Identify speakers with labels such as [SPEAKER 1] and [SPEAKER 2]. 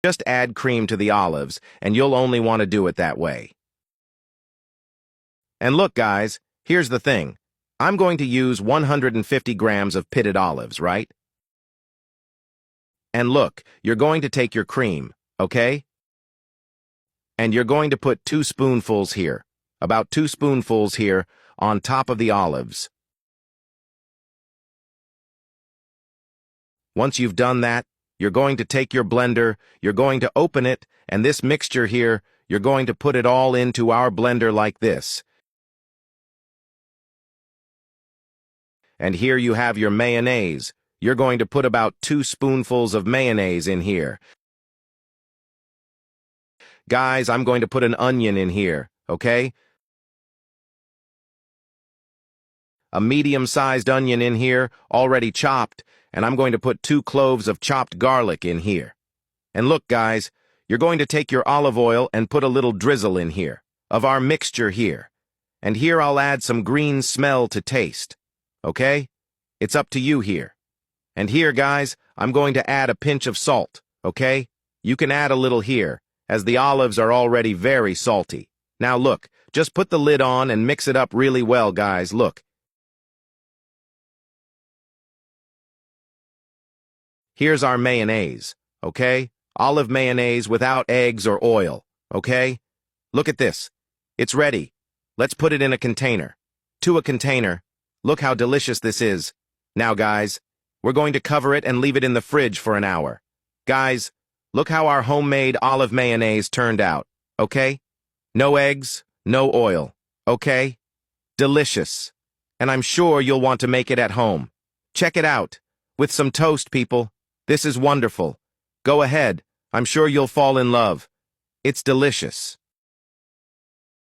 [SPEAKER 1] Just add cream to the olives, and you'll only want to do it that way. And look, guys, here's the thing. I'm going to use 150 grams of pitted olives, right? And look, you're going to take your cream, okay? And you're going to put 2 spoonfuls here, about 2 spoonfuls here, on top of the olives. Once you've done that, you're going to take your blender, you're going to open it, and this mixture here, you're going to put it all into our blender like this. And here you have your mayonnaise. You're going to put about 2 spoonfuls of mayonnaise in here. Guys, I'm going to put an onion in here, okay? A medium-sized onion in here, already chopped, and I'm going to put 2 cloves of chopped garlic in here. And look, guys, you're going to take your olive oil and put a little drizzle in here, of our mixture here. And here I'll add some green smell to taste, okay? It's up to you here. And here, guys, I'm going to add a pinch of salt, okay? You can add a little here, as the olives are already very salty. Now look, just put the lid on and mix it up really well, guys, look. Here's our mayonnaise, okay? Olive mayonnaise without eggs or oil, okay? Look at this. It's ready. Let's put it in a container. To a container. Look how delicious this is. Now, guys, we're going to cover it and leave it in the fridge for an hour. Guys, look how our homemade olive mayonnaise turned out, okay? No eggs, no oil, okay? Delicious. And I'm sure you'll want to make it at home. Check it out. With some toast, people. This is wonderful. Go ahead. I'm sure you'll fall in love. It's delicious.